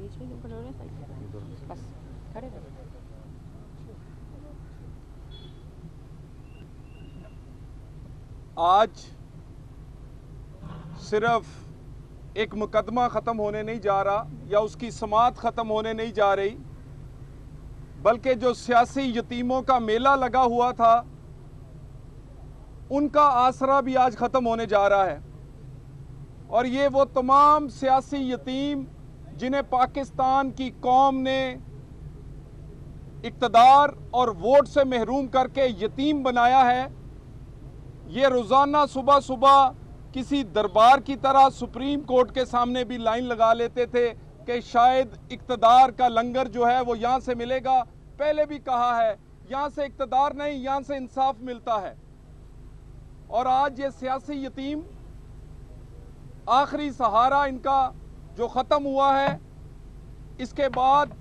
बीच में क्यों खड़े हो रहे हैं? बस खड़े रहो। आज सिर्फ एक मुकदमा ख़त्म होने नहीं जा रहा या उसकी समाअत ख़त्म होने नहीं जा रही, बल्कि जो सियासी यतीमों का मेला लगा हुआ था उनका आसरा भी आज ख़त्म होने जा रहा है। और ये वो तमाम सियासी यतीम जिन्हें पाकिस्तान की कौम ने इक़्तिदार और वोट से महरूम करके यतीम बनाया है, ये रोज़ाना सुबह सुबह किसी दरबार की तरह सुप्रीम कोर्ट के सामने भी लाइन लगा लेते थे कि शायद इक़्तिदार का लंगर जो है वो यहाँ से मिलेगा। पहले भी कहा है, यहाँ से इक़्तिदार नहीं, यहाँ से इंसाफ मिलता है। और आज ये सियासी यतीम, आखिरी सहारा इनका जो ख़त्म हुआ है, इसके बाद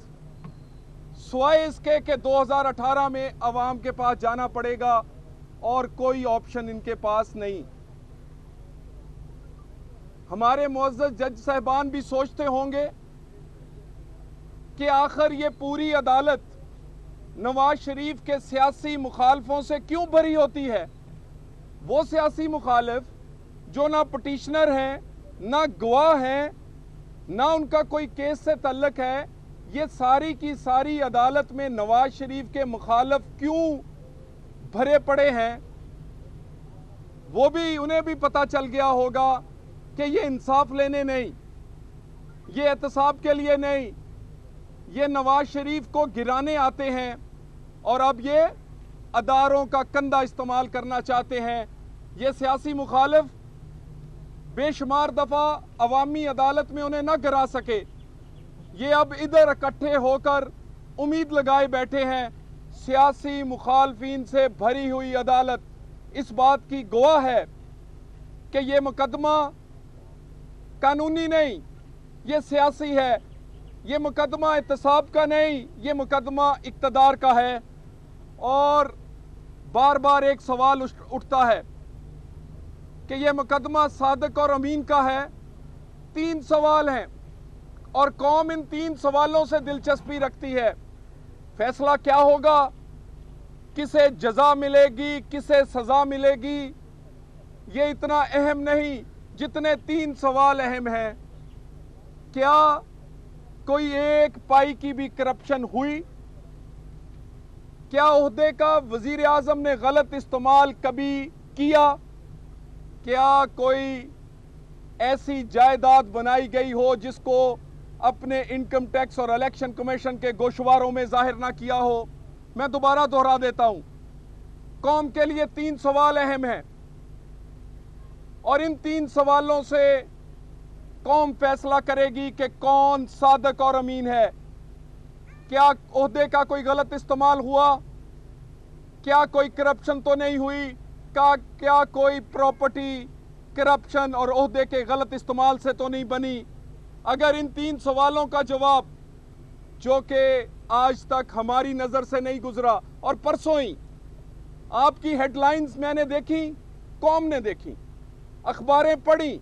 सिवाय इसके कि 2018 में अवाम के पास जाना पड़ेगा और कोई ऑप्शन इनके पास नहीं। हमारे मुअज़्ज़ज़ जज साहिबान भी सोचते होंगे कि आखिर ये पूरी अदालत नवाज शरीफ के सियासी मुखालफों से क्यों भरी होती है। वो सियासी मुखालिफ जो ना पटिशनर हैं, ना गवाह हैं, ना उनका कोई केस से तल्लक है, ये सारी की सारी अदालत में नवाज शरीफ के मुखालिफ क्यों भरे पड़े हैं। वो भी, उन्हें भी पता चल गया होगा कि ये इंसाफ लेने नहीं, ये एहतसाब के लिए नहीं, ये नवाज शरीफ को गिराने आते हैं और अब ये अदारों का कंधा इस्तेमाल करना चाहते हैं। ये सियासी मुखालिफ बेशुमार दफ़ा अवामी अदालत में उन्हें न गिरा सके, ये अब इधर इकट्ठे होकर उम्मीद लगाए बैठे हैं। सियासी मुखालफीन से भरी हुई अदालत इस बात की गवाह है कि ये मुकदमा कानूनी नहीं, ये सियासी है। ये मुकदमा एहतसाब का नहीं, ये मुकदमा इक़्तिदार का है। और बार बार एक सवाल उठता है कि ये मुकदमा सादिक और अमीन का है। 3 सवाल हैं और कौम इन 3 सवालों से दिलचस्पी रखती है। फैसला क्या होगा, किसे जजा मिलेगी, किसे सजा मिलेगी, ये इतना अहम नहीं जितने 3 सवाल अहम हैं। क्या कोई एक पाई की भी करप्शन हुई? क्या ओहदे का वजीर आज़म ने गलत इस्तेमाल कभी किया? क्या कोई ऐसी जायदाद बनाई गई हो जिसको अपने इनकम टैक्स और इलेक्शन कमीशन के गोशवारों में जाहिर ना किया हो? मैं दोबारा दोहरा देता हूं, कौम के लिए 3 सवाल अहम हैं और इन 3 सवालों से कौम फैसला करेगी कि कौन सादिक और अमीन है। क्या ओहदे का कोई गलत इस्तेमाल हुआ? क्या कोई करप्शन तो नहीं हुई? क्या कोई प्रॉपर्टी करप्शन और ओहदे के गलत इस्तेमाल से तो नहीं बनी? अगर इन 3 सवालों का जवाब, जो कि आज तक हमारी नज़र से नहीं गुजरा, और परसों ही आपकी हेडलाइंस मैंने देखी, कौम ने देखी, अखबारें पढ़ी,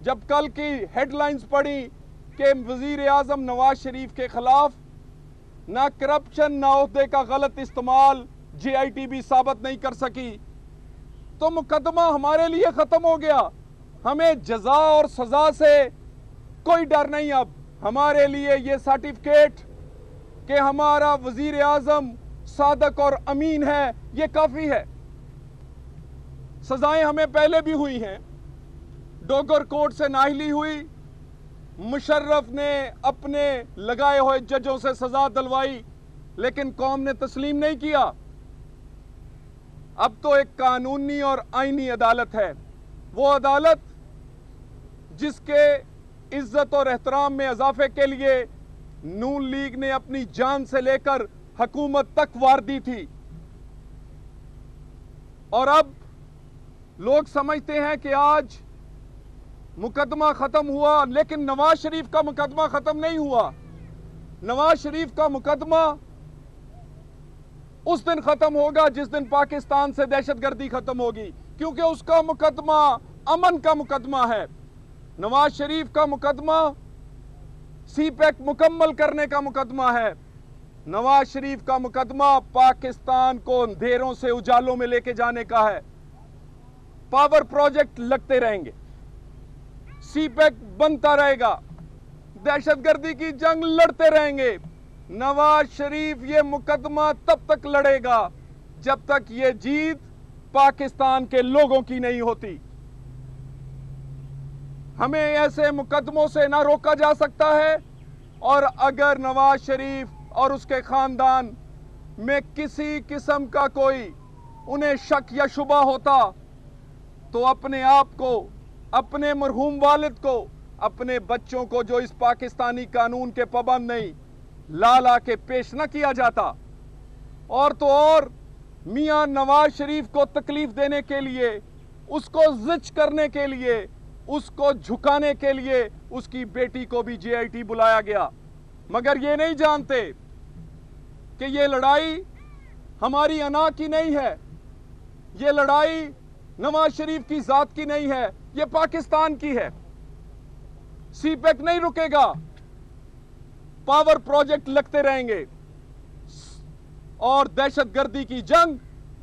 जब कल की हेडलाइंस पढ़ी कि वजीर आज़म नवाज शरीफ के खिलाफ ना करप्शन ना ओहदे का गलत इस्तेमाल JITB साबित नहीं कर सकी, तो मुकदमा हमारे लिए ख़त्म हो गया। हमें जजा और सज़ा से कोई डर नहीं। अब हमारे लिए ये सर्टिफिकेट कि हमारा वजीर आज़म सादिक और अमीन है, ये काफ़ी है। सज़ाएं हमें पहले भी हुई हैं। डोगर कोर्ट से नाअहली हुई, मुशर्रफ ने अपने लगाए हुए जजों से सज़ा दिलवाई, लेकिन कौम ने तस्लीम नहीं किया। अब तो एक कानूनी और आईनी अदालत है, वो अदालत जिसके इज्जत और एहतराम में इजाफे के लिए नून लीग ने अपनी जान से लेकर हुकूमत तक वार दी थी। और अब लोग समझते हैं कि आज मुकदमा खत्म हुआ, लेकिन नवाज शरीफ का मुकदमा खत्म नहीं हुआ। नवाज शरीफ का मुकदमा उस दिन खत्म होगा जिस दिन पाकिस्तान से दहशतगर्दी खत्म होगी, क्योंकि उसका मुकदमा अमन का मुकदमा है। नवाज शरीफ का मुकदमा सी पैक मुकम्मल करने का मुकदमा है। नवाज शरीफ का मुकदमा पाकिस्तान को अंधेरों से उजालों में लेके जाने का है। पावर प्रोजेक्ट लगते रहेंगे, सी पैक बनता रहेगा, दहशतगर्दी की जंग लड़ते रहेंगे। नवाज शरीफ ये मुकदमा तब तक लड़ेगा जब तक ये जीत पाकिस्तान के लोगों की नहीं होती। हमें ऐसे मुकदमों से ना रोका जा सकता है, और अगर नवाज शरीफ और उसके खानदान में किसी किस्म का कोई उन्हें शक या शुबा होता तो अपने आप को, अपने मरहूम वालिद को, अपने बच्चों को जो इस पाकिस्तानी कानून के पाबंद नहीं, ला के पेश न किया जाता। और तो और मियां नवाज शरीफ को तकलीफ देने के लिए, उसको जिच करने के लिए, उसको झुकाने के लिए उसकी बेटी को भी JIT बुलाया गया। मगर ये नहीं जानते कि ये लड़ाई हमारी अना की नहीं है, ये लड़ाई नवाज शरीफ की जात की नहीं है, ये पाकिस्तान की है। सी पैक नहीं रुकेगा, पावर प्रोजेक्ट लगते रहेंगे, और दहशतगर्दी की जंग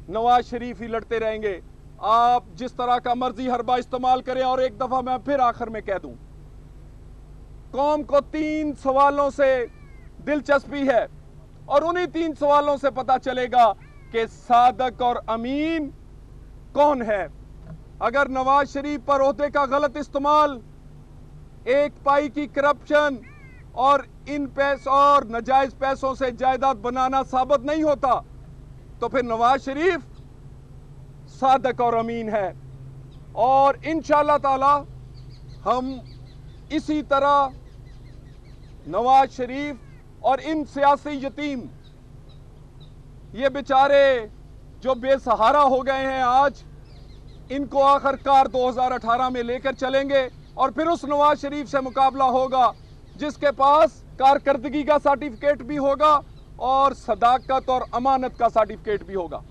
नवाज शरीफ ही लड़ते रहेंगे। आप जिस तरह का मर्जी हरबा इस्तेमाल करें। और एक दफा मैं फिर आखिर में कह दूं, कौम को 3 सवालों से दिलचस्पी है, और उन्हीं 3 सवालों से पता चलेगा कि सादक और अमीन कौन है। अगर नवाज शरीफ पर ओहदे का गलत इस्तेमाल, एक पाई की करप्शन और इन पैसों और नाजायज पैसों से जायदाद बनाना साबित नहीं होता, तो फिर नवाज शरीफ सादक और अमीन है। और इंशाअल्लाह ताला हम इसी तरह नवाज शरीफ और इन सियासी यतीम, ये बेचारे जो बेसहारा हो गए हैं आज, इनको आखिरकार 2018 में लेकर चलेंगे, और फिर उस नवाज शरीफ से मुकाबला होगा जिसके पास कारकर्दगी का सर्टिफिकेट भी होगा और सदाकत और अमानत का सर्टिफिकेट भी होगा।